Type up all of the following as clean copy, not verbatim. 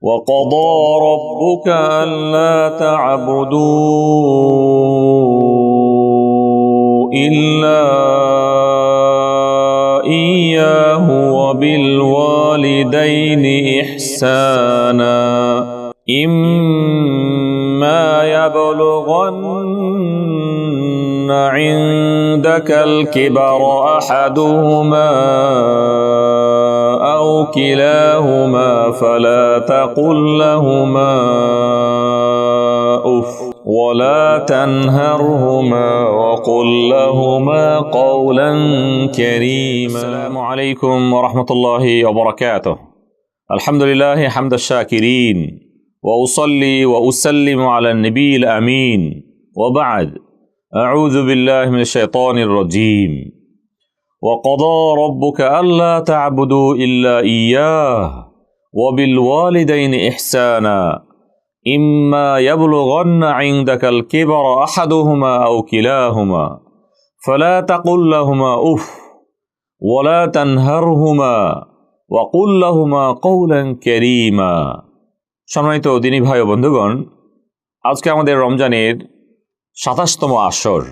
وقضى ربك ألا تعبدوا إلا إياه وبالوالدين إحسانا إما يبلغن عندك الكبر أحدهما أو كلاهما فلا تقل لهما أف ولا تنهرهما وقل لهما قولا كريما. السلام عليكم ورحمة الله وبركاته. الحمد لله حمد الشاكرين وأصلي وأسلم على النبي الأمين وبعد أعوذ بالله من الشيطان الرجيم. وقضى ربك ألا تعبدوا إلا إياه وبالوالدين إحسانا إما يبلغن عندك الكبر أحدهما أو كلاهما فلا تقل لهما أف ولا تنهرهما وقل لهما قولا كريما. সম্মানিত দিনী ভাই ও বন্ধুগণ, আজকে আমাদের রমজানের ২৭তম আসর।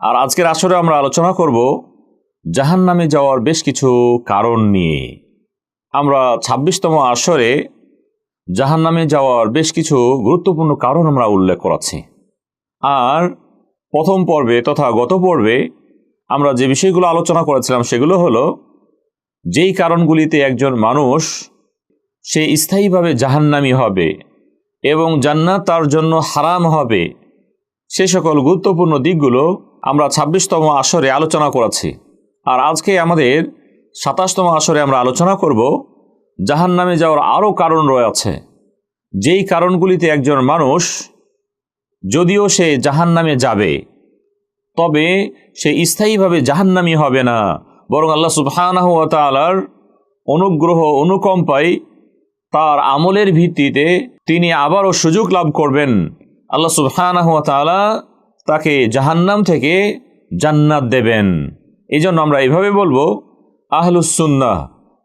আর আজকের আসরে আমরা আলোচনা করব জাহান্নামে যাওয়ার বেশ কিছু কারণ নিয়ে। আমরা ২৬তম আসরে জাহান্নামে যাওয়ার বেশ কিছু গুরুত্বপূর্ণ কারণ আমরা উল্লেখ করেছি। আর প্রথম পর্বে তথা গত পর্বে আমরা যে বিষয়গুলো আলোচনা করেছিলাম সেগুলো হলো যেই কারণগুলিতে একজন মানুষ সে স্থায়ীভাবে জাহান্নামী হবে এবং জান্নাত তার জন্য হারাম হবে, সে সকল গুরুত্বপূর্ণ দিকগুলো আমরা ২৬তম আসরে আলোচনা করেছি। আর আজকে আমাদের ২৭তম আসরে আমরা আলোচনা করব জাহান্নামে যাওয়ার আরও কারণ রয়েছে, যেই কারণগুলিতে একজন মানুষ যদিও সে জাহান্নামে যাবে তবে সে স্থায়ীভাবে জাহান্নামী হবে না, বরং আল্লাহ সুবহানাহু ওয়া তাআলার অনুগ্রহ অনুকম্পায় তার আমলের ভিত্তিতে তিনি আবারও সুযোগ লাভ করবেন। আল্লাহ সুবহানাহু ওয়া তাআলা তাকে জাহান্নাম থেকে জান্নাত দেবেন। এই জন্য আমরা এভাবে বলবো, আহলুস সুন্নাহ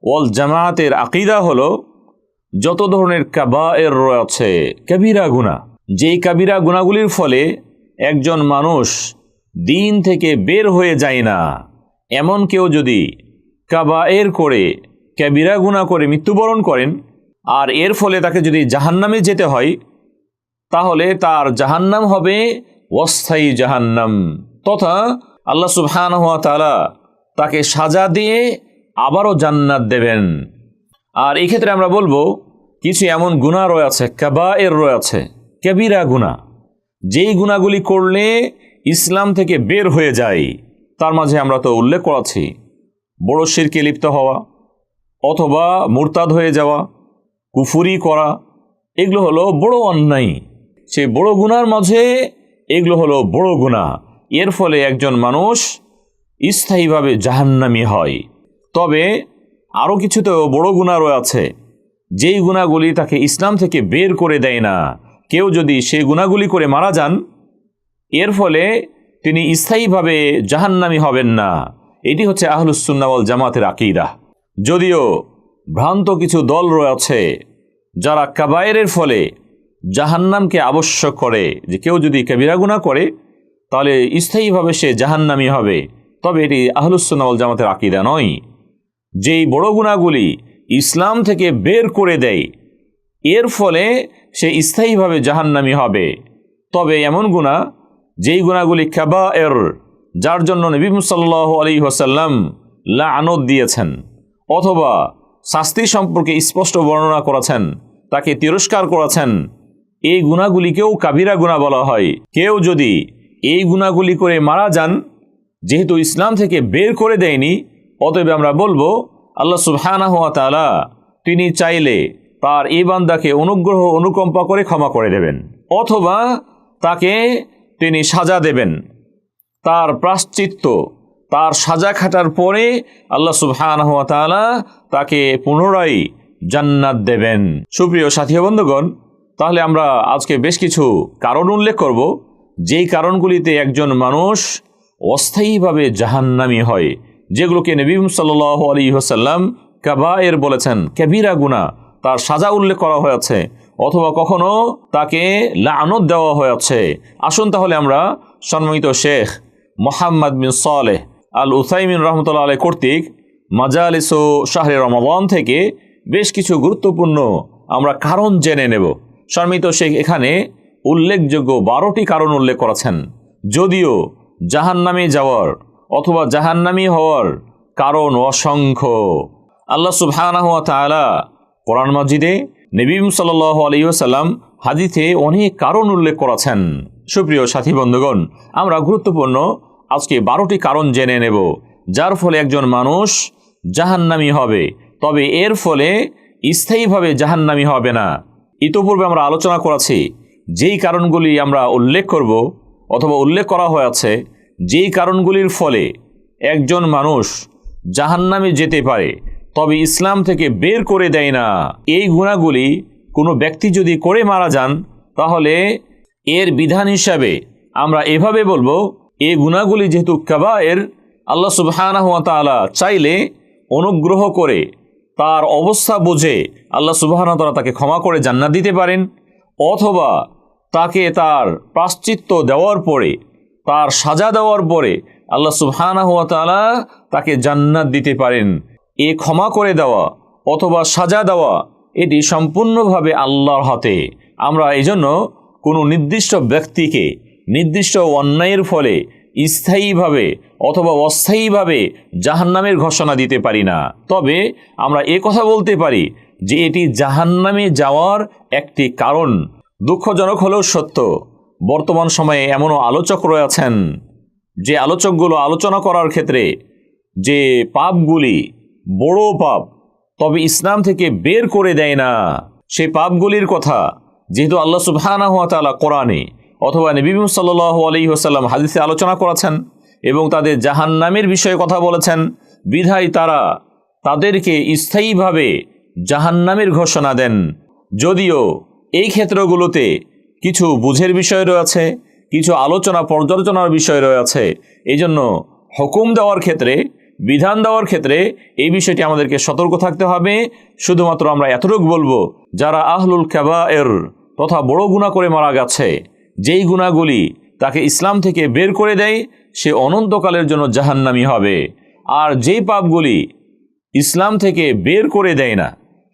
ওয়াল জামায়াতের আকীদা হলো যত ধরনের কাবায়ের রয়েছে, কবিরা গুনাহ, যেই কবিরা গুনাহগুলির ফলে একজন মানুষ দিন থেকে বের হয়ে যায় না, এমন কেউ যদি কাবায়ের করে কবিরা গুনাহ করে মৃত্যুবরণ করেন আর এর ফলে তাকে যদি জাহান্নামে যেতে হয় তাহলে তার জাহান্নাম হবে অস্থায়ী জাহান্নাম, তথা আল্লাহ সুবহানাহু ওয়া তাআলা তাকে সাজা দিয়ে আবারও জান্নাত দেবেন। আর এই ক্ষেত্রে আমরা বলবো কিছু এমন গুনাহ রয়েছে, কাবায়ের রয়েছে, কবিরা গুনাহ, যেই গুনাহগুলি করলে ইসলাম থেকে বের হয়ে যায়। তার মাঝে আমরা তো উল্লেখ করেছি বড় শিরকে লিপ্ত হওয়া অথবা মুরতাদ হয়ে যাওয়া, কুফরি করা, এগুলো হলো বড় অন্যায়। সেই বড় গুনার মাঝে এগুলো হলো বড় গুনাহ, এর ফলে একজন মানুষ স্থায়ীভাবে জাহান্নামী হয়। তবে আরও কিছু তো বড় গুনাহ রয়েছে যেই গুনাহগুলি তাকে ইসলাম থেকে বের করে দেয় না। কেউ যদি সেই গুনাহগুলি করে মারা যান এর ফলে তিনি স্থায়ীভাবে জাহান্নামী হবেন না। এটি হচ্ছে আহলুস সুন্নাহ ওয়াল জামাতের আকীদা। যদিও ভ্রান্ত কিছু দল রয়েছে যারা কাবায়েরের ফলে জাহান্নামকে আবশ্যক করে, যে কেউ যদি কবিরা গুনাহ করে তাহলে স্থায়ীভাবে সে জাহান্নামী হবে, তবে এটি আহলুস সুন্নাহ ওয়াল জামাতের আকীদা নয়। যেই বড় গুনাহগুলি ইসলাম থেকে বের করে দেয় এর ফলে সে স্থায়ীভাবে জাহান্নামী হবে, তবে এমন গুনাহ যেই গুনাহগুলি কাবায়ের, যার জন্য নবী সাল্লাল্লাহু আলাইহি ওয়াসাল্লাম লানত দিয়েছেন অথবা শাস্তি সম্পর্কে স্পষ্ট বর্ণনা করেছেন, তাকে তিরস্কার করেছেন, এই গুনাহগুলিকেও কাবিরা গুনাহ বলা হয়। কেউ যদি এই গুনাহগুলি করে মারা যান, যেহেতু ইসলাম থেকে বের করে দেয়নি, অতএব আমরা বলবো আল্লাহ সুবহানাহু ওয়া তাআলা তিনি চাইলে তার এই বান্দাকে অনুগ্রহ অনুকম্পা করে ক্ষমা করে দেবেন, অথবা তাকে তিনি সাজা দেবেন। তার প্রায়শ্চিত্ত, তার সাজা খাটার পরে আল্লাহ সুবহানাহু ওয়া তাআলা তাকে পুনরায় জান্নাত দেবেন। সুপ্রিয় সাথী বন্ধুগণ, তাহলে আমরা আজকে বেশ কিছু কারণ উল্লেখ করব যেই কারণগুলিতে একজন মানুষ অস্থায়ীভাবে জাহান্নামী হয়, যেগুলোকে নবী সাল্লাল্লাহু আলাইহি ওয়াসাল্লাম কাবায়ের বলেছেন, কবিরা গুনাহ, তার সাজা উল্লেখ করা হয়েছে, অথবা কখনো তাকে লানত দেওয়া হয়েছে। আসুন তাহলে আমরা সম্মানিত শেখ মোহাম্মদ বিন সালেহ আল উসাইমিন রহমতুল্লাহ আলাইহি কর্তৃক মাজালিস ও শাহরে রমাদান থেকে বেশ কিছু গুরুত্বপূর্ণ আমরা কারণ জেনে নেব। সম্মানিত শেখ এখানে উল্লেখযোগ্য 12টি কারণ উল্লেখ করেছেন। যদিও জাহান্নামে যাওয়ার অথবা জাহান্নামী হওয়ার কারণ অসংখ্য। আল্লাহ সুবহানাহু ওয়া তাআলা কোরআন মাজিদে, নবী সাল্লাল্লাহু আলাইহি ওয়াসাল্লাম হাদিসে অনেক কারণ উল্লেখ করেছেন। সুপ্রিয় সাথী বন্ধুগণ, আমরা গুরুত্বপূর্ণ আজকে 12টি কারণ জেনে নেব, যার ফলে একজন মানুষ জাহান্নামী হবে, তবে এর ফলে স্থায়ীভাবে জাহান্নামী হবে না। ইতোপূর্বে আমরা আলোচনা করেছি যেই কারণগুলি আমরা উল্লেখ করব অথবা উল্লেখ করা হয়েছে, যেই কারণগুলির ফলে একজন মানুষ জাহান্নামে যেতে পারে তবে ইসলাম থেকে বের করে দেয় না। এই গুনাহগুলি কোনো ব্যক্তি যদি করে মারা যান তাহলে এর বিধান হিসাবে আমরা এভাবে বলবো, এই গুনাহগুলি যেহেতু কাবায়ের, আল্লাহ সুবহানাহু ওয়া তাআলা চাইলে অনুগ্রহ করে তার অবস্থা বুঝে আল্লাহ সুবহানাহু ওয়া তাআলা তাকে ক্ষমা করে জান্নাত দিতে পারেন, অথবা তাকে তার প্রায়শ্চিত্ত দেওয়ার পরে, তার সাজা দেওয়ার পরে আল্লাহ সুবহানাহু ওয়া তাআলা তাকে জান্নাত দিতে পারেন। এ ক্ষমা করে দেওয়া অথবা সাজা দেওয়া এটি সম্পূর্ণভাবে আল্লাহর হাতে। আমরা এজন্য কোনো নির্দিষ্ট ব্যক্তিকে নির্দিষ্ট অন্যায়ের ফলে স্থায়ীভাবে অথবা অস্থায়ীভাবে জাহান্নামের ঘোষণা দিতে পারি না। তবে আমরা এ কথা বলতে পারি যে এটি জাহান্নামে যাওয়ার একটি কারণ। দুঃখজনক হলেও সত্য, বর্তমান সময়ে এমনও আলোচক রয়েছেন যে আলোচকগুলো আলোচনা করার ক্ষেত্রে যে পাপগুলি বড় পাপ, তবে ইসলাম থেকে বের করে দেয় না। সেই পাপগুলির কথা যেহেতু আল্লাহ সুবহানাহু ওয়া তাআলা কোরআনে অথবা নবী সাল্লাল্লাহু আলাইহি ওয়াসাল্লাম হাদিসে আলোচনা করেছেন এবং তাদের জাহান্নামের বিষয়ে কথা বলেছেন, বিধায় তারা তাদেরকে স্থায়ীভাবে জাহান্নামের ঘোষণা দেন। যদিও এই ক্ষেত্রগুলোতে কিছু বুঝের বিষয় রয়েছে, কিছু আলোচনা পর্যালোচনার বিষয় রয়েছে। এই জন্য হুকুম দেওয়ার ক্ষেত্রে, বিধান দেওয়ার ক্ষেত্রে এই বিষয়টি আমাদেরকে সতর্ক থাকতে হবে। শুধুমাত্র আমরা এতটুকু বলবো, যারা আহলুল কাবায়ের তথা বড় গুনাহ করে মারা গেছে, যেই গুনাহগুলি তাকে ইসলাম থেকে বের করে দেয়, সে অনন্তকালের জন্য জাহান্নামী হবে। আর যেই পাপগুলি ইসলাম থেকে বের করে দেয় না,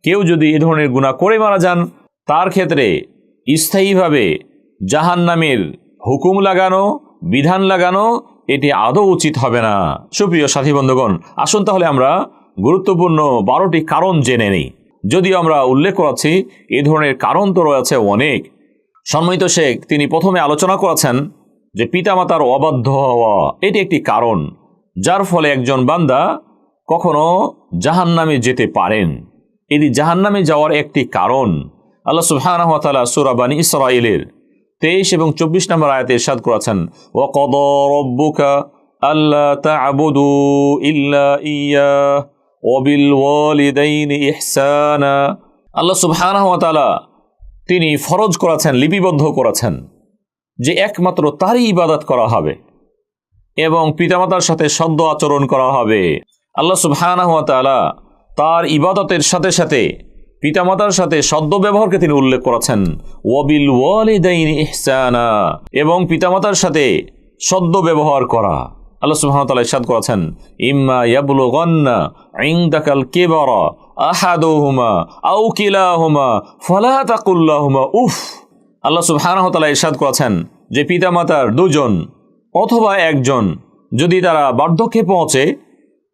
কেউ যদি এ ধরনের গুনাহ করে মারা যান, তার ক্ষেত্রে স্থায়ীভাবে জাহান্নামের হুকুম লাগানো, বিধান লাগানো এটি আদৌ উচিত হবে না। সুপ্রিয় সাথী বন্ধুগণ, আসুন তাহলে আমরা গুরুত্বপূর্ণ 12টি কারণ জেনে নিই। যদিও আমরা উল্লেখ করেছি এ ধরনের কারণ তো রয়েছে অনেক। সম্মানিত শেখ তিনি প্রথমে আলোচনা করেছেন যে পিতামাতার অবাধ্য হওয়া এটি একটি কারণ, যার ফলে একজন বান্দা কখনো জাহান্নামে যেতে পারেন। এটি জাহান্নামে যাওয়ার একটি কারণ। আল্লাহ সুবহানাহু ওয়া তাআলা সূরা বানী ইসরাঈলের 23 এবং 24 নম্বর আয়াতে ইরশাদ করেছেন, ওয়া ক্বাদা রাব্বুকা আল্লা তা'বুদু ইল্লা ইয়্যাহু ওয়া বিল ওয়ালিদাইনি ইহসানা। আল্লাহ সুবহানাহু ওয়া তাআলা তিনি ফরজ করেছেন, লিপিবদ্ধ করেছেন যে একমাত্র তারই ইবাদত করা হবে এবং পিতামাতার সাথে সদ্য আচরণ করা হবে। আল্লাহ সুবহানাহু ওয়া তাআলা তার ইবাদতের সাথে সাথে পিতামাতার সাথে সদ্য ব্যবহারকে তিনি উল্লেখ করেছেন, ওয়াবিল ওয়ালিদাইনি ইহসানা, এবং পিতামাতার সাথে সদ্য ব্যবহার করা। আল্লাহ সুবহানাহু ওয়া তাআলা ইরশাদ করেছেন, ইম্মা ইয়াবলুগান্না ইনদাকাল কিবারা আহাদুহুমা আও কিলাহুমা ফালা তাকুল লাহুমা উফ। আল্লাহ সুবহানাহু ওয়া তাআলা ইরশাদ করেছেন যে পিতামাতার দুজন অথবা একজন যদি তারা বার্ধক্যে পৌঁছে,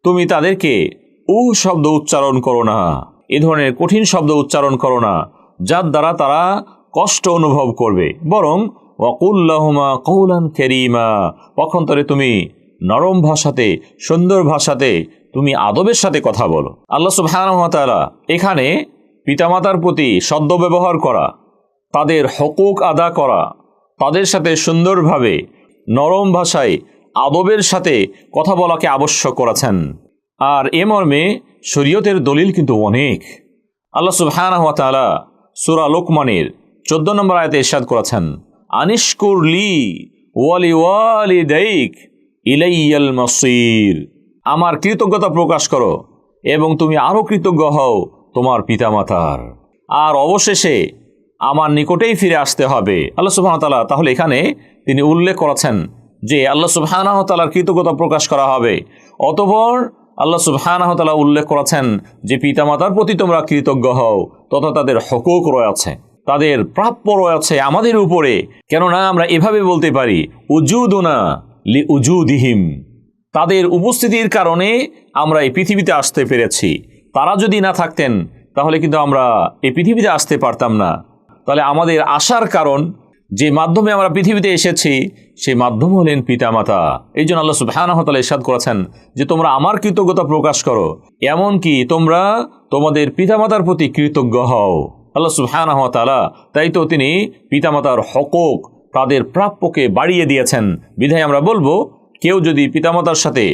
তুমি তাদেরকে শব্দ উচ্চারণ করো না, এ ধরনের কঠিন শব্দ উচ্চারণ করো না যার দ্বারা তারা কষ্ট অনুভব করবে, বরং ওয়াকুল লাহুমা কওলান কারীমা, পক্ষান্তরে তুমি নরম ভাষাতে, সুন্দর ভাষাতে, তুমি আদবের সাথে কথা বলো। আল্লাহ সুবহানাহু ওয়া তাআলা এখানে পিতামাতার প্রতি সদ্য ব্যবহার করা, তাদের হকুক আদা করা, তাদের সাথে সুন্দরভাবে নরম ভাষায় আদবের সাথে কথা বলাকে আবশ্যক করেছেন। আর এ মর্মে শরীয়তের দলিল কিন্তু অনেক। আল্লাহ সুবহানাহু ওয়া তাআলা সূরা লোকমানের 14 নম্বর আয়াতে ইরশাদ করেছেন, আনিশকুর লি ওয়া লিওয়ালিদাইক ইলাইয়াল মাসির, আমার কৃতজ্ঞতা প্রকাশ করো এবং তুমি আরও কৃতজ্ঞ হও তোমার পিতামাতার। আর অবশেষে আমার নিকটেই ফিরে আসতে হবে। আল্লাহ সুবহানাহু ওয়া তাআলা তাহলে এখানে তিনি উল্লেখ করেছেন যে আল্লাহ সুবহানাহু ওয়া তাআলার কৃতজ্ঞতা প্রকাশ করা হবে। অতঃপর আল্লাহ সুবহানাহু ওয়া তাআলা উল্লেখ করেছেন যে পিতামাতার প্রতি তোমরা কৃতজ্ঞ হও, তথা তাদের হকুক রয়েছে, তাদের প্রাপ্য রয়েছে আমাদের উপরে। কেননা আমরা এভাবে বলতে পারি, উজুদুনা লি উজুদিহিম, তাদের উপস্থিতির কারণে আমরা এই পৃথিবীতে আসতে পেরেছি। তারা যদি না থাকতেন তাহলে কিন্তু আমরা এই পৃথিবীতে আসতে পারতাম না। তাহলে আমাদের আসার কারণ, যে মাধ্যমে আমরা পৃথিবীতে এসেছি, সেই মাধ্যম হলেন পিতামাতা। এই জন্য আল্লাহ সুবহানাহু ওয়া তাআলা ইরশাদ করেছেন যে তোমরা আমার কৃতজ্ঞতা প্রকাশ করো, এমনকি তোমরা তোমাদের পিতামাতার প্রতি কৃতজ্ঞ হও। আল্লাহ সুবহানাহু ওয়া তাআলা তাই তো তিনি পিতামাতার হকুক, তাদের প্রাপ্যকে বাড়িয়ে দিয়েছেন। বিধায় আমরা বলবো, কেউ যদি পিতামাতার সাথে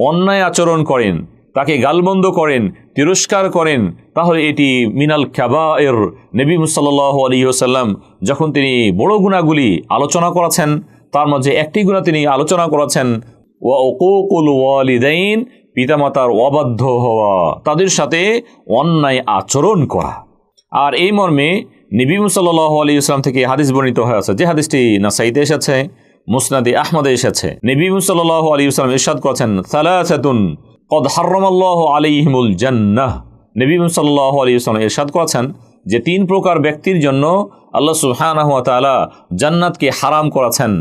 অন্যায় আচরণ করেন, তাকে গালমন্দ করেন, তিরস্কার করেন, তাহলে এটি মিনাল কাবায়ের। নবী সাল্লাল্লাহু আলাইহি ওয়াসাল্লাম যখন তিনি বড় গুনাহগুলি আলোচনা করেছেন, তার মধ্যে একটি গুনাহ তিনি আলোচনা করেছেন, ওয়া উকুকুল ওয়ালিদাইন, পিতামাতার অবাধ্য হওয়া, তাদের সাথে অন্যায় আচরণ করা। আর এই মর্মে নবী সাল্লাল্লাহু আলাইহি ওয়াসাল্লাম থেকে হাদিস বর্ণিত হয়েছে, যে হাদিসটি নাসাইতে এসেছে, মুসনাদে আহমদে এসেছে। নবী সাল্লাল্লাহু আলাইহি ওয়াসাল্লাম ইরশাদ করেছেন, সালাসাতুন কদ হারামাল্লাহু আলাইহিমুল জান্নাহ। নবী সাল্লাল্লাহু আলাইহি ওয়াসাল্লাম ইরশাদ করেছেন যে 3 প্রকার ব্যক্তির জন্য আল্লাহ সুবহানাহু ওয়া তাআলা জান্নাতকে হারাম করেছেন।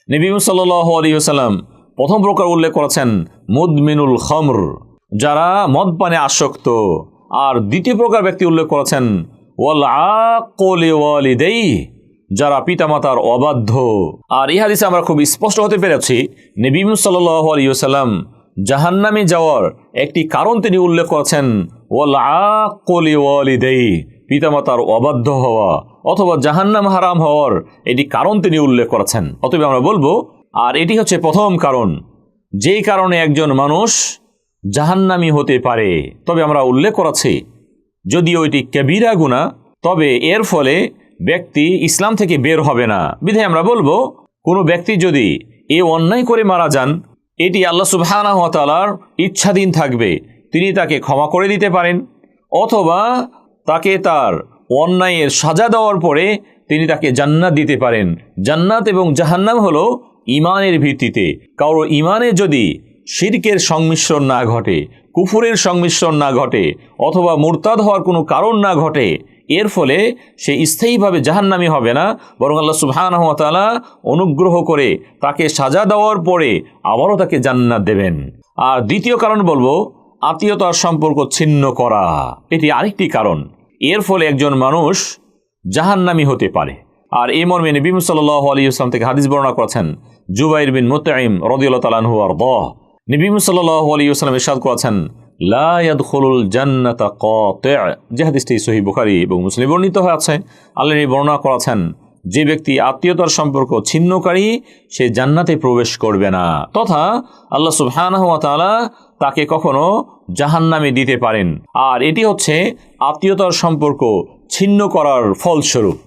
নবী সাল্লাল্লাহু আলাইহি ওয়াসাল্লাম প্রথম প্রকার উল্লেখ করেছেন মুদমিনুল খামর, যারা মদ পানে আসক্ত। আর দ্বিতীয় প্রকার ব্যক্তি উল্লেখ করেছেন ওয়াল আকুল লিওয়ালিদাইহি, যারা পিতামাতার অবাধ্য। আর এই হাদিসে আমরা খুব স্পষ্ট হতে পেরেছি, নবী সাল্লাল্লাহু আলাইহি ওয়াসাল্লাম জাহান্নামে যাওয়ার একটি কারণ তিনি উল্লেখ করেছেন, ওয়াল আকুল লিওয়ালিদাইহি, পিতামাতার অবাধ্য হওয়া অথবা জাহান্নাম হারাম হওয়ার এটি কারণ তিনি উল্লেখ করেছেন। অতএব আমরা বলবো, আর এটি হচ্ছে প্রথম কারণ, যেই কারণে একজন মানুষ জাহান্নামী হতে পারে। তবে আমরা উল্লেখ করেছি, যদিও এটি কবিরা গুনাহ, তবে এর ফলে ব্যক্তি ইসলাম থেকে বের হবে না। বিধায় আমরা বলবো, কোনো ব্যক্তি যদি এ অন্যায় করে মারা যান, এটি আল্লাহ সুবহানাহু ওয়া তাআলার ইচ্ছাধীন থাকবে, তিনি তাকে ক্ষমা করে দিতে পারেন, অথবা তাকে তার অন্যায়ের সাজা দেওয়ার পরে তিনি তাকে জান্নাত দিতে পারেন। জান্নাত এবং জাহান্নাম হলো ঈমানের ভিত্তিতে। কারো ঈমানে যদি শিরকের সংমিশ্রণ না ঘটে, কুফুরের সংমিশ্রণ না ঘটে, অথবা মুরতাদ হওয়ার কোনো কারণ না ঘটে, এর ফলে সে স্থায়ীভাবে জাহান্নামী হবে না, বরং আল্লাহ সুবহানাহু ওয়া তাআলা অনুগ্রহ করে তাকে সাজা দেওয়ার পরে আবারও তাকে জান্নাত দেবেন। আর দ্বিতীয় কারণ বলবো, আত্মীয়তার সম্পর্ক ছিন্ন করা, এটি আরেকটি কারণ। এর ফলে একজন মানুষ জাহান্নামী হতে পারে। আর এই মর্মে নবী সাল্লাল্লাহু আলাইহি ওয়াসাল্লাম থেকে হাদিস বর্ণনা করেছেন জুবাইর বিন মুতঈম রাদিয়াল্লাহু তাআলা আনহু আরদাহ। নবী সাল্লাল্লাহু আলাইহি ওয়াসাল্লাম ইরশাদ করেছেন, লা ইয়াদখুলুল জান্নাতা কাতি', যে হাদিসটি সহিহ বুখারী এবং মুসলিম বর্ণিত হয়েছে। আল্লাহ নবী বর্ণনা করেছেন, যে ব্যক্তি আত্মীয়তার সম্পর্ক ছিন্নকারী, সে জান্নাতে প্রবেশ করবে না, তথা আল্লাহ সুবহানাহু ওয়া তাআলা তাকে কখনো জাহান্নামে দিতে পারেন। আর এটি হচ্ছে আত্মীয়তার সম্পর্ক ছিন্ন করার ফলস্বরূপ।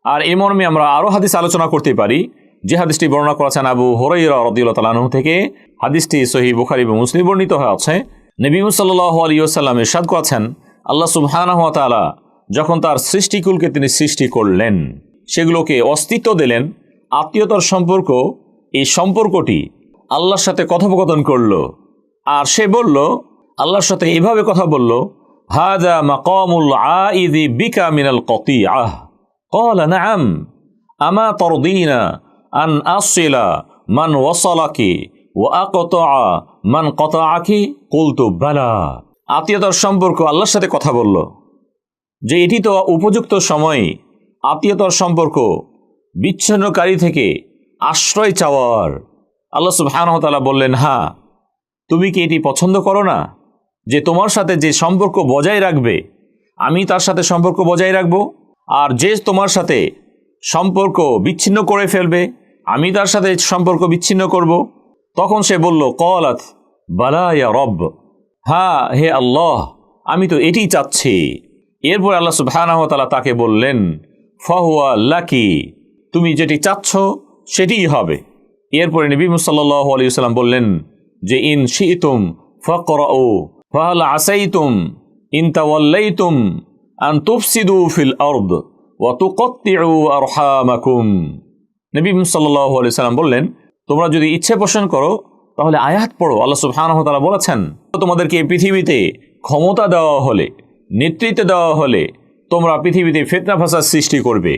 আর এই মর্মে আমরা আরও হাদিস আলোচনা করতে পারি, যে হাদিসটি বর্ণনা করেছেন আবু হুরায়রা রাদিয়াল্লাহু তাআলা আনহু থেকে। হাদিসটি সহিহ বুখারী এবং মুসলিম বর্ণিত হয়েছে। নবী সাল্লাল্লাহু আলাইহি ওয়াসাল্লাম ইরশাদ করেছেন, আল্লাহ সুবহানাহু ওয়া তাআলা যখন তার সৃষ্টিকুলকে তিনি সৃষ্টি করলেন, সেগুলোকে অস্তিত্ব দিলেন, আত্মীয়তার সম্পর্ক, এই সম্পর্কটি আল্লাহর সাথে কথোপকথন করল। আর সে বলল, আল্লাহর সাথে এভাবে কথা বলল, হাযা মাকামুল আইযি বিকা মিনাল কতিআহ। ক্বালা নাআম আমা তারদিনা আন আসিলা মান ওয়াসালাকি ওয়া আকতাআ মান কতাআকি? কুলতু বালা। আত্মীয়তার সম্পর্ক আল্লাহর সাথে কথা বলল, যে এটি তো উপযুক্ত সময় আত্মীয়তার সম্পর্ক বিচ্ছিন্নকারী থেকে আশ্রয় চাওয়ার। আল্লাহ সুবহানাহু ওয়া তাআলা বললেন, হ্যাঁ, তুমি কি এটি পছন্দ করো না যে তোমার সাথে যে সম্পর্ক বজায় রাখবে, আমি তার সাথে সম্পর্ক বজায় রাখব, আর যে তোমার সাথে সম্পর্ক বিচ্ছিন্ন করে ফেলবে, আমি তার সাথে সম্পর্ক বিচ্ছিন্ন করব। তখন সে বলল, ক্বালাত বালা ইয়া রব, হ্যাঁ হে আল্লাহ, আমি তো এটিই চাচ্ছি। এরপর আল্লাহ সুবহানাহু ওয়া তাআলা তাকে বললেন, ফাহুয়া লাকি, তুমি যেটি চাচ্ছ সেটিই হবে। এরপরে নবী সাল্লাল্লাহু আলাইহি ওয়াসাল্লাম বললেন যে, ইন শি'তুম ফাকরাউ ফাহাল আসাইতুম ইন তাওয়াল্লাইতুম আন তুফসিদু ফিল আরদ ওয়া তুকাত্তিউ আরহামাকুম। নবী সাল্লাল্লাহু আলাইহি সাল্লাম বললেন, তোমরা যদি ইচ্ছে পোষণ করো তাহলে আয়াত পড়ো। আল্লাহ সুবহানাহু ওয়া তাআলা বলেছেন, তোমাদেরকে পৃথিবীতে ক্ষমতা দেওয়া হলে, নেতৃত্ব দেওয়া হলে তোমরা পৃথিবীতে ফিতনা ফাসাদ সৃষ্টি করবে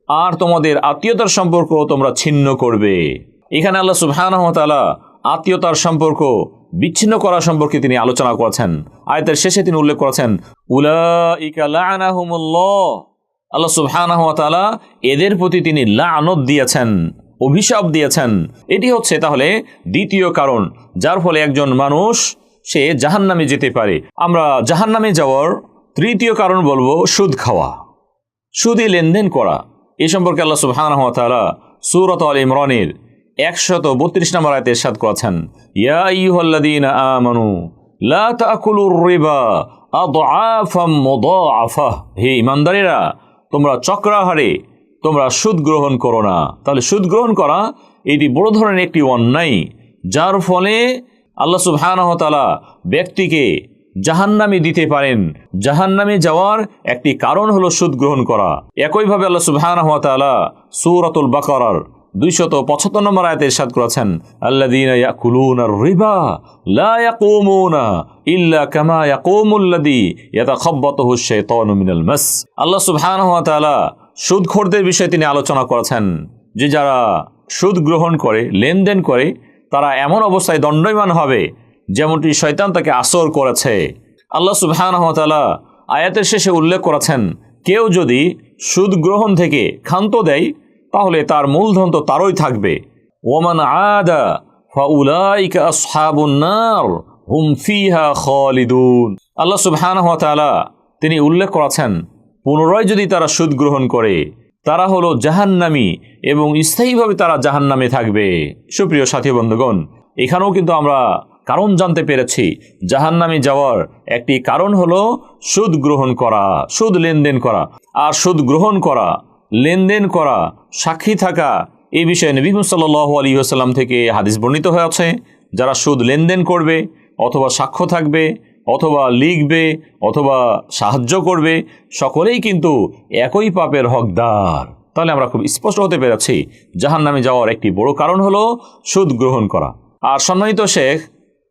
আর তোমাদের আত্মীয়তার সম্পর্ক তোমরা ছিন্ন করবে। এখানে আল্লাহ সুবহানাহু ওয়া তাআলা আত্মীয়তার সম্পর্ক বিচ্ছিন্ন করা সম্পর্কে তিনি আলোচনা করেছেন। আয়াতের শেষে তিনি উল্লেখ করেছেন, উলাইকা লা'নাহুমুল্লাহ। আল্লাহ সুবহানাহু ওয়া তাআলা এদের প্রতি তিনি লানত দিয়েছেন, অভিশাপ দিয়েছেন। এটি হচ্ছে তাহলে দ্বিতীয় কারণ যার ফলে একজন মানুষ সে জাহান্নামে যেতে পারে। আমরা জাহান্নামে যাওয়ার তৃতীয় কারণ বলবো সুদ খাওয়া, সুদে লেনদেন করা। এ সম্পর্কে আল্লাহ সুবহানাহু ওয়া তাআলা সূরাত আল ইমরানের 132 নম্বর আয়াতে ইরশাদ করেছেন, ইয়া আইয়ুহাল্লাযীনা আমানু লা তাকুলুর রিবা আদআফাম মুদাআফা। হে ঈমানদারেরা, তোমরা চক্রাহারে তোমরা সুদ গ্রহণ করো না। তাহলে সুদ গ্রহণ করা এটি বড় ধরনের একটি অন্যায়, যার ফলে আল্লাহ সুবহানাহু ওয়া তাআলা ব্যক্তিকে জাহান্নামে দিতে পারেন। জাহান্নামে যাওয়ার একটি কারণ হলো সুদ গ্রহণ করা। একইভাবে আল্লাহ সুবহানাহু ওয়া তাআলা সূরাতুল বাকারার 275 নম্বর আয়াতে ইরশাদ করেছেন, আল্লাযীনা ইয়াকুলুনার রিবা লা ইয়াকুমুনা ইল্লা কামা ইয়াকুমুল্লাযী ইয়াতাখাব্বাতুহুশ শাইতানু মিনাল মাস। আল্লাহ সুবহানাহু ওয়া তাআলা সুদখোরদের বিষয়ে তিনি আলোচনা করেছেন যে যারা সুদ গ্রহণ করে, লেনদেন করে, তারা এমন অবস্থায় দণ্ডায়মান হবে যেমনটি শয়তান তাকে আসর করেছে। আল্লাহ সুবহানাহু ওয়া তাআলা আয়াতের শেষে উল্লেখ করেছেন, কেউ যদি সুদ গ্রহণ থেকে ক্ষান্ত দেয় তাহলে তার মূলধন তো তারই থাকবে। ওমান আদা ফাউলাইকা আসহাবুন নার হুম ফিহা খালিদুন। আল্লাহ সুবহানাহু ওয়া তাআলা তিনি উল্লেখ করেছেন, পুনরায় যদি তারা সুদ গ্রহণ করে তারা হলো জাহান্নামী এবং স্থায়ীভাবে তারা জাহান্নামে থাকবে। সুপ্রিয় সাথী বন্ধুগণ, এখানেও কিন্তু আমরা কারণ জানতে পেরেছি। জাহান্নামে যাওয়ার একটি কারণ হলো সুদ গ্রহণ করা, সুদ লেনদেন করা। আর সুদ গ্রহণ করা, লেনদেন করা, সাক্ষী থাকা, এই বিষয়ে নবী সাল্লাল্লাহু আলাইহি ওয়াসাল্লাম থেকে হাদিস বর্ণিত হয়েছে, যারা সুদ লেনদেন করবে অথবা সাক্ষ্য থাকবে অথবা লিখবে অথবা সাহায্য করবে, সকলেই কিন্তু একই পাপের হকদার। তাহলে আমরা খুব স্পষ্ট হতে পেরেছি জাহান্নামে যাওয়ার একটি বড় কারণ হলো সুদ গ্রহণ করা। আর সম্মানিত শেখ,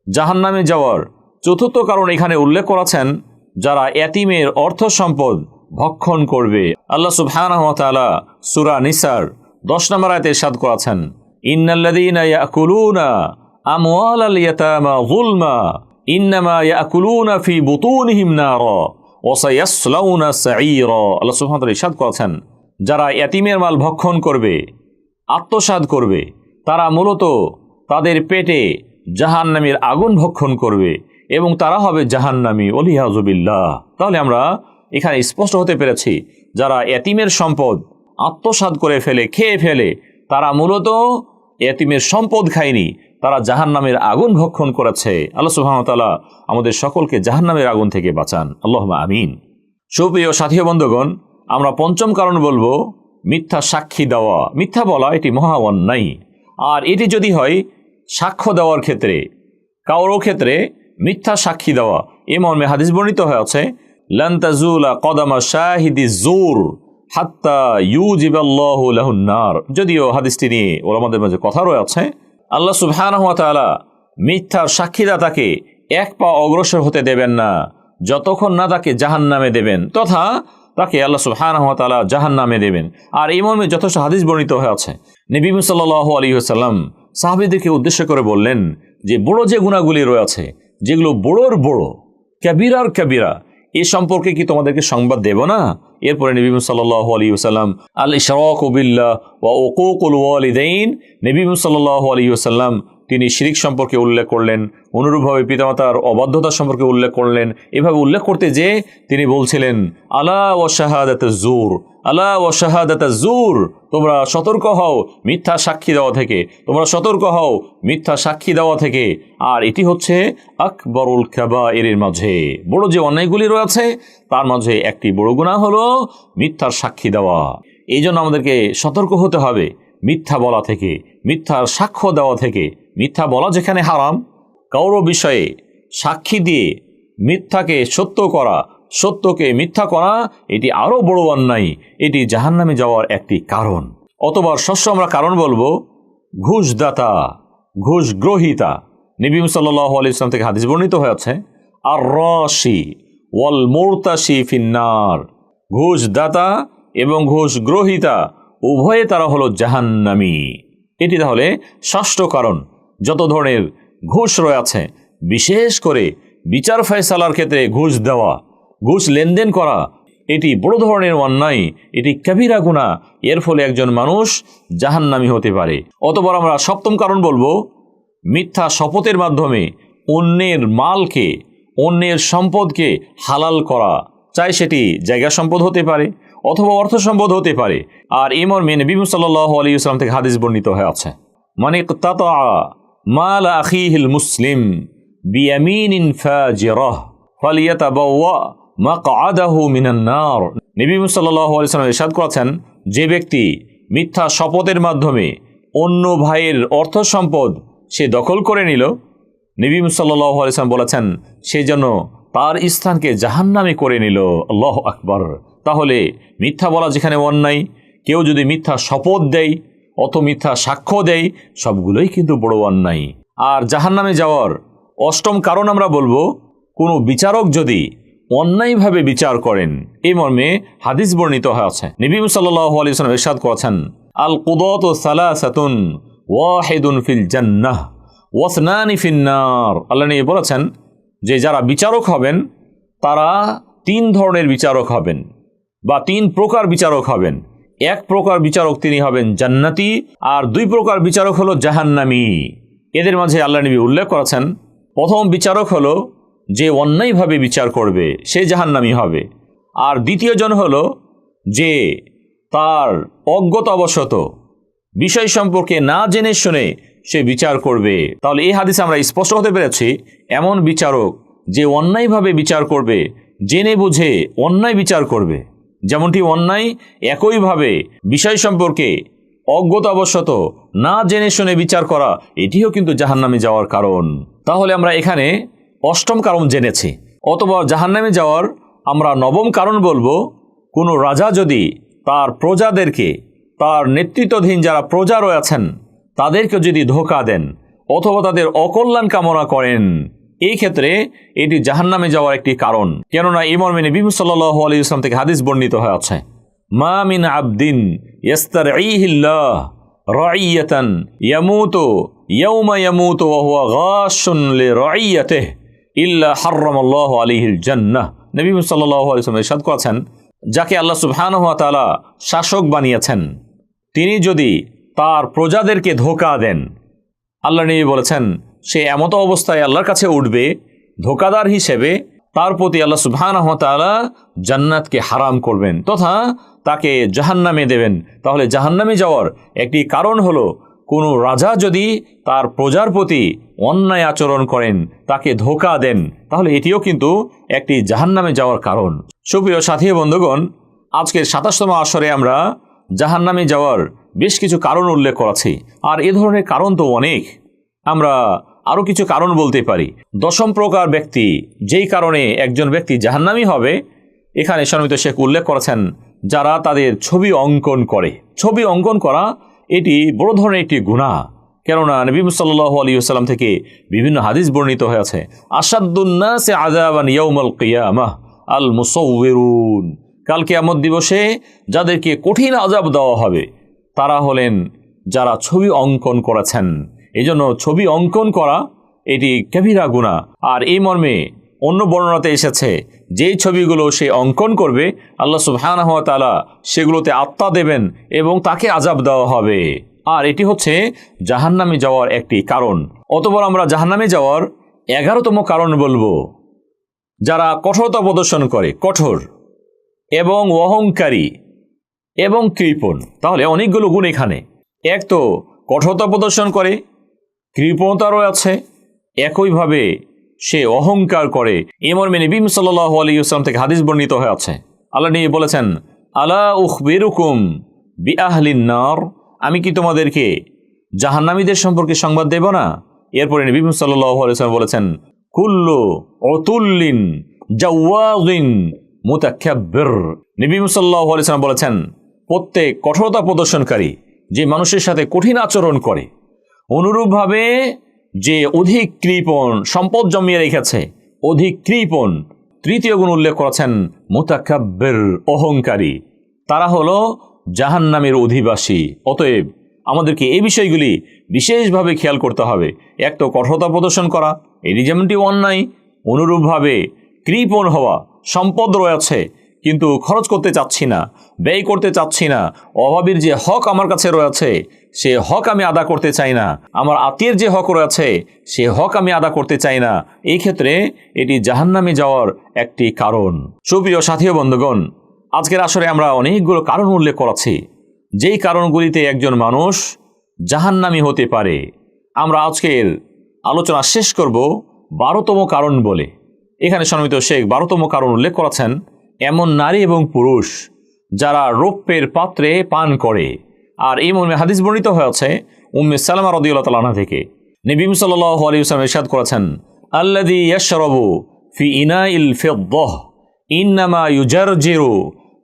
জাহান্নামে যাওয়ার চতুর্থ কারণ এখানে উল্লেখ করেছেন, যারা এতিমের অর্থ সম্পদ ভক্ষণ করবে। আল্লাহ সুবহানাহু ওয়া তাআলা সূরা নিসার 10 নম্বর আয়াতে ইরশাদ করেছেন, ইন্নাল্লাযীনা ইয়াকুলুনা আমওয়ালাল ইয়াতামা যুলমা ইন্নামা ইয়াকুলুনা ফি বুতুনিহিম নারা ওয়া সায়াসলাউনা সাঈরা। আল্লাহ সুবহানাহু ওয়া তাআলা ইরশাদ করেছেন, যারা এতিমের মাল ভক্ষণ করবে, আত্মসাৎ করবে, তারা মূলত তাদের পেটে জাহান্নামের আগুন ভক্ষণ করবে এবং তারা হবে জাহান্নামী, ওয়ালিয়াযু বিল্লাহ। তাহলে আমরা এখানে স্পষ্ট হতে পেরেছি, যারা এতিমের সম্পদ আত্মসাৎ করে ফেলে, খেয়ে ফেলে, তারা মূলত এতিমের সম্পদ খায়নি, তারা জাহান্নামের আগুন ভক্ষণ করেছে। আল্লাহ সুবহানাহু ওয়া তাআলা আমাদের সকলকে জাহান্নামের আগুন থেকে বাঁচান, আল্লাহুম্মা আমিন। সুপ্রিয় সাথী বন্ধুগণ, আমরা পঞ্চম কারণ বলবো মিথ্যা সাক্ষী দেওয়া। মিথ্যা বলা এটি মহা অন্যায়। আর এটি যদি হয় সাক্ষ্য দেওয়ার ক্ষেত্রে, কারো ক্ষেত্রে মিথ্যা সাক্ষী দেওয়া, এ মর্মে হাদিস বর্ণিত হয়েছে, লান তাজুলা কদামা শাহিদি জুর হাত্তা ইউজিবাল্লাহু লাহুন নার। যদিও হাদিসটি নিয়ে ওলামাদের মাঝে কথা রয়েছে। আল্লাহ সুবহানাহু ওয়া তাআলা মিথ্যার সাক্ষীদাতাকে এক পা অগ্রসর হতে দেবেন না যতক্ষণ না তাকে জাহান্নামে দেবেন, তথা তাকে আল্লাহ সুবহানাহু ওয়া তাআলা জাহান্নামে দেবেন। আর এই মর্মে যথেষ্ট হাদিস বর্ণিত হয়েছে। নবী সাল্লাল্লাহু আলাইহি ওয়াসাল্লাম সাহাবীদেরকে উদ্দেশ্য করে বললেন যে বড় যে গুনাহগুলি রয়েছে, যেগুলো বড়র বড়, কাবীরার কাবীরা, এ সম্পর্কে কি তোমাদেরকে সংবাদ দেব না? এরপরে নবী সাল্লাল্লাহু আলাইহি ওয়াসাল্লাম আল ইশরাকু বিল্লাহ ওয়া উকুকুল ওয়ালিদাইন, নবী সাল্লাল্লাহু আলাইহি ওয়াসাল্লাম তিনি শিরিক সম্পর্কে উল্লেখ করলেন, অনুরূপভাবে পিতামাতার অবাধ্যতা সম্পর্কে উল্লেখ করলেন। এভাবে উল্লেখ করতে যে তিনি বলছিলেন, আলা ওয়া শাহাদাতাজ জুর, আলা ওয়া শাহাদাতাজ জুর, তোমরা সতর্ক হও মিথ্যা সাক্ষী দেওয়া থেকে, তোমরা সতর্ক হও মিথ্যা সাক্ষী দেওয়া থেকে। আর এটি হচ্ছে আকবরুল কাবায়েরের মাঝে, বড় যে অন্যায়গুলি রয়েছে তার মাঝে একটি বড় গুনাহ হলো মিথ্যার সাক্ষী দেওয়া। এই জন্য আমাদেরকে সতর্ক হতে হবে মিথ্যা বলা থেকে, মিথ্যার সাক্ষ্য দেওয়া থেকে। মিথ্যা বলা যেখানে হারাম, কারো বিষয়ে সাক্ষী দিয়ে মিথ্যাকে সত্য করা, সত্যকে মিথ্যা করা এটি আরও বড় অন্যায়, এটি জাহান্নামে যাওয়ার একটি কারণ। অথবা ষষ্ঠ আমরা কারণ বলবো ঘুষদাতা, ঘুষ গ্রহীতা। নবী সাল্লাল্লাহু আলাইহি ওয়াসাল্লাম থেকে হাদিস বর্ণিত হয়েছে, আর রাশি ওয়াল মুরতাশি ফিন্নার, ঘুষদাতা এবং ঘুষ গ্রহীতা উভয়ে তারা হলো জাহান্নামী। এটি তাহলে ষষ্ঠ কারণ। যত ধরনের ঘুষ রয়েছে, বিশেষ করে বিচার ফয়সালার ক্ষেত্রে ঘুষ দেওয়া, ঘুষ লেনদেন করা, এটি বড় ধরনের অন্যায়, এটি কবিরা গুনাহ। এর ফলে একজন মানুষ জাহান্নামী হতে পারে। অতঃপর আমরা সপ্তম কারণ বলবো মিথ্যা শপথের মাধ্যমে অন্যের মালকে, অন্যের সম্পদকে হালাল করা, চাই সেটি জায়গা সম্পদ হতে পারে অথবা অর্থ সম্পদ হতে পারে। আর এই মর্মে নবী সাল্লাল্লাহু আলাইহি ওয়াসাল্লাম থেকে হাদিস বর্ণিত হয়ে আছে, মান ইকতাতা মাল আখিহিল মুসলিম বিয়ামিনিন ফাজিরাহ ফালিয়াতাবাওয়া মাকআদাহু মিনান নার। নবী সাল্লাল্লাহু আলাইহি ওয়াসাল্লাম ইরশাদ করেছেন, যে ব্যক্তি মিথ্যা শপথের মাধ্যমে অন্য ভাইয়ের অর্থ সম্পদ সে দখল করে নিল, নবী সাল্লাল্লাহু আলাইহি ওয়াসাল্লাম বলেছেন সে যেন তার স্থানকে জাহান্নামে করে নিল। আল্লাহু আকবার। তাহলে মিথ্যা বলা যেখানে অন্যায়, কেউ যদি মিথ্যা শপথ দেয় অত মিথ্যা সাক্ষ্য দেয়, সবগুলোই কিন্তু বড় অন্যায়। আর জাহান্নামে যাওয়ার অষ্টম কারণ আমরা বলবো কোনো বিচারক যদি অন্যায়ভাবে বিচার করেন। এই মর্মে হাদিস বর্ণিত হয়েছে, নবী সাল্লাল্লাহু আলাইহি ওয়াসাল্লাম ইরশাদ করেছেন, আল কুদাতু সালাসাতুন ওয়াহিদুন ফিল জান্নাহ ওয়াসনানি ফিন নার। আল্লাহ নবী বলেছেন যে যারা বিচারক হবেন তারা তিন ধরনের বিচারক হবেন বা তিন প্রকার বিচারক হবেন। এক প্রকার বিচারক তিনি হবেন জান্নাতি, আর দুই প্রকার বিচারক হলো জাহান্নামী। এদের মাঝে আল্লাহ নবী উল্লেখ করেছেন, প্রথম বিচারক হলো যে অন্যায়ভাবে বিচার করবে সে জাহান্নামী হবে, আর দ্বিতীয় জন হলো যে তার অজ্ঞতাবশত বিষয় সম্পর্কে না জেনে শুনে সে বিচার করবে। তাহলে এই হাদিসে আমরা স্পষ্ট হতে পেরেছি, এমন বিচারক যে অন্যায়ভাবে বিচার করবে, জেনে বুঝে অন্যায় বিচার করবে, যেমনটি অন্যায় একইভাবে বিষয় সম্পর্কে অজ্ঞতাবশত না জেনে শুনে বিচার করা, এটিও কিন্তু জাহান্নামে যাওয়ার কারণ। তাহলে আমরা এখানে অষ্টম কারণ জেনেছি। অথবা জাহান্নামে যাওয়ার আমরা নবম কারণ বলবো কোনো রাজা যদি তার প্রজাদেরকে, তার নেতৃত্বাধীন যারা প্রজা রয়েছেন তাদেরকে যদি ধোঁকা দেন অথবা তাদের অকল্যাণ কামনা করেন, এই ক্ষেত্রে এটি জাহান্নামে যাওয়ার একটি কারণ। কেননা এই মর্মে নবী সাল্লাল্লাহু আলাইহি ওয়াসাল্লাম থেকে হাদিস বর্ণিত হয়ে আছে, মা মিন আবদিন ইস্তারঈহিল্লাহ রাইয়াতান ইয়ামুতু ইয়াওমা ইয়ামুতু ওয়া হুয়া গাশুন লিরাইয়াতিহি ইল্লা হাররামাল্লাহু আলাইহিল জান্নাহ। নবী সাল্লাল্লাহু আলাইহি ওয়াসাল্লাম ইরশাদ করেছেন, যাকে আল্লাহ সুবহানাহু ওয়া তাআলা শাসক বানিয়েছেন, তিনি যদি তার প্রজাদেরকে ধোঁকা দেন, আল্লাহ নবী বলেছেন সে এমত অবস্থায় আল্লাহর কাছে উঠবে ধোঁকাদার হিসেবে, তার প্রতি আল্লাহ সুবহানাহু ওয়া তাআলা জান্নাতকে হারাম করবেন তথা তাকে জাহান্নামে দেবেন। তাহলে জাহান্নামে যাওয়ার একটি কারণ হলো কোনো রাজা যদি তার প্রজার প্রতি অন্যায় আচরণ করেন, তাকে ধোঁকা দেন, তাহলে এটিও কিন্তু একটি জাহান্নামে যাওয়ার কারণ। সুপ্রিয় সাথী বন্ধুগণ, আজকের ২৭তম আসরে আমরা জাহান্নামে যাওয়ার বেশ কিছু কারণ উল্লেখ করেছি। আর এ ধরনের কারণ তো অনেক, আমরা আরও কিছু কারণ বলতে পারি। দশম প্রকার ব্যক্তি, যেই কারণে একজন ব্যক্তি জাহান্নামী হবে, এখানে সম্মানিত শেখ উল্লেখ করেছেন যারা তাদের ছবি অঙ্কন করে। ছবি অঙ্কন করা এটি বড় ধরনের একটি গুনাহ। কেননা নবী সাল্লাল্লাহু আলাইহি ওয়াসাল্লাম থেকে বিভিন্ন হাদিস বর্ণিত হয়েছে, আশাদ্দুন নাসি আযাবান ইয়াউমাল কিয়ামাহ আল মুসাউউরুন। কাল কিয়ামত দিবসে যাদেরকে কঠিন আযাব দেওয়া হবে তারা হলেন যারা ছবি অঙ্কন করেছেন। এজন্য ছবি অঙ্কন করা এটি কবিরা গুনাহ। আর এই মর্মে অন্য বর্ণনাতে এসেছে যেই ছবিগুলো সে অঙ্কন করবে আল্লাহ সুবহানাহু ওয়া তাআলা সেগুলোতে আত্মা দেবেন এবং তাকে আযাব দেওয়া হবে। আর এটি হচ্ছে জাহান্নামে যাওয়ার একটি কারণ। অতঃপর আমরা জাহান্নামে যাওয়ার 11তম কারণ বলবো, যারা কঠোরতা প্রদর্শন করে, কঠোর এবং অহংকারী এবং কৃপণ। তাহলে অনেকগুলো গুণ এখানে। এক তো কঠোরতা প্রদর্শন করে, কৃপণতা রয়েছে, একইভাবে সে অহংকার করে। এই মর্মে নবী সাল্লাল্লাহু আলাইহি ওয়াসাল্লাম থেকে হাদিস বর্ণিত হয়ে আছে, আল্লাহ নবী বলেছেন, আলা উখবিরুকুম বিআহলিন নার, আমি কি তোমাদেরকে জাহান্নামীদের সম্পর্কে সংবাদ দেব না? এরপরে নবী সাল্লাল্লাহু আলাইহি ওয়াসাল্লাম বলেছেন, কুল্লু উতুল্লিন জাওয়াযিন মুতাকাব্বির। নবী সাল্লাল্লাহু আলাইহি ওয়াসাল্লাম বলেছেন, প্রত্যেক কঠোরতা প্রদর্শনকারী যে মানুষের সাথে কঠিন আচরণ করে, অনুরূপভাবে যে অধিক কৃপণ সম্পদ জমিয়ে রেখেছে, অধিক কৃপণ। তৃতীয় গুণ উল্লেখ করেছেন মুতাকাব্বির, অহংকারী, তারা হলো জাহান্নামের অধিবাসী। অতএব আমাদেরকে এই বিষয়গুলি বিশেষভাবে খেয়াল করতে হবে। এক তো কঠোরতা প্রদর্শন করা, এটি যেমনটি অন্যায়, অনুরূপভাবে কৃপণ হওয়া, সম্পদ রয়েছে কিন্তু খরচ করতে চাচ্ছি না, ব্যয় করতে চাচ্ছি না, অভাবীর যে হক আমার কাছে রয়েছে সে হক আমি আদা করতে চাই না, আমার আত্মীয়ের যে হক রয়েছে সে হক আমি আদা করতে চাই না, এই ক্ষেত্রে এটি জাহান্নামে যাওয়ার একটি কারণ। সুপ্রিয় সাথী ও বন্ধুগণ, আজকের আসরে আমরা অনেকগুলো কারণ উল্লেখ করেছি যেই কারণগুলিতে একজন মানুষ জাহান্নামী হতে পারে। আমরা আজকের আলোচনা শেষ করব 12তম কারণ বলে। এখানে সম্মানিত শেখ 12তম কারণ উল্লেখ করেছেন, এমন নারী এবং পুরুষ যারা রৌপ্যের পাত্রে পান করে। আর এই মর্মে হাদিস বর্ণিত হয়েছে উম্মে সালামা রাদিয়াল্লাহু তাআলা আনহা থেকে। নবী সাল্লাল্লাহু আলাইহি ওয়াসাল্লাম ইরশাদ করেছেন, আল্লাযী ইয়াশরাবু ফি ইনাইল ফিদ্দাহ ইন্নামা ইউজারজিরু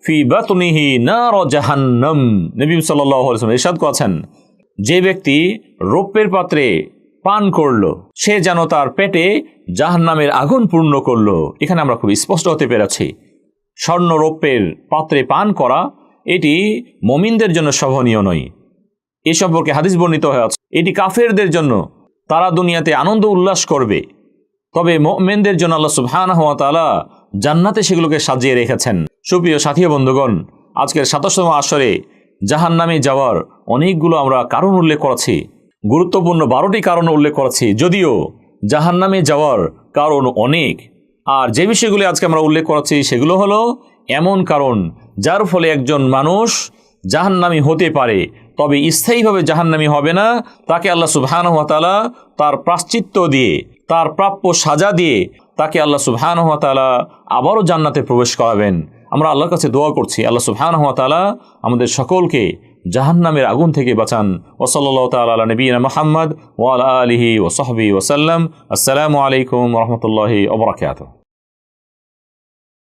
ফি বাতনিহি নার জাহান্নাম। নবী সাল্লাল্লাহু আলাইহি ওয়াসাল্লাম ইরশাদ করেছেন, যে ব্যক্তি রৌপ্যের পাত্রে পান করলো সে যেন তার পেটে জাহান্নামের আগুন পূর্ণ করলো। এখানে আমরা খুব স্পষ্ট হতে পেরেছি, স্বর্ণ রৌপ্যের পাত্রে পান করা এটি মুমিনদের জন্য শোভনীয় নয়। এ সম্পর্কে হাদিস বর্ণিত হয়েছে, এটি কাফেরদের জন্য, তারা দুনিয়াতে আনন্দ উল্লাস করবে, তবে মুমিনদের জন্য আল্লাহ সুবহানাহু ওয়া তাআলা জান্নাতে সেগুলোকে সাজিয়ে রেখেছেন। সুপ্রিয় সাথী বন্ধুগণ, আজকের 27তম আসরে জাহান্নামে যাওয়ার অনেকগুলো আমরা কারণ উল্লেখ করেছি, গুরুত্বপূর্ণ 12টি কারণ উল্লেখ করেছি, যদিও জাহান্নামে যাওয়ার কারণ অনেক। আর যে বিষয়গুলি আজকে আমরা উল্লেখ করেছি সেগুলো হলো এমন কারণ যার ফলে একজন মানুষ জাহান্নামী হতে পারে, তবে স্থায়ীভাবে জাহান্নামী হবে না। তাকে আল্লাহ সুবহানাহু ওয়া তাআলা তার প্রায়শ্চিত্ত দিয়ে, তার প্রাপ্য সাজা দিয়ে তাকে আল্লাহ সুবহানাহু ওয়া তাআলা আবারও জান্নাতে প্রবেশ করাবেন। আমরা আল্লাহর কাছে দোয়া করছি, আল্লাহ সুবহানাহু ওয়া তাআলা আমাদের সকলকে জাহান্নামের আগুন থেকে বাঁচান। ওয়া সাল্লাল্লাহু তাআলা আলা নবিয়িনা মুহাম্মদ ওয়া আলা আলিহি ওয়া সাহবিহি ওয়া সাল্লাম। আসসালামু আলাইকুম ওয়া রাহমাতুল্লাহি ওয়া বারাকাতুহু।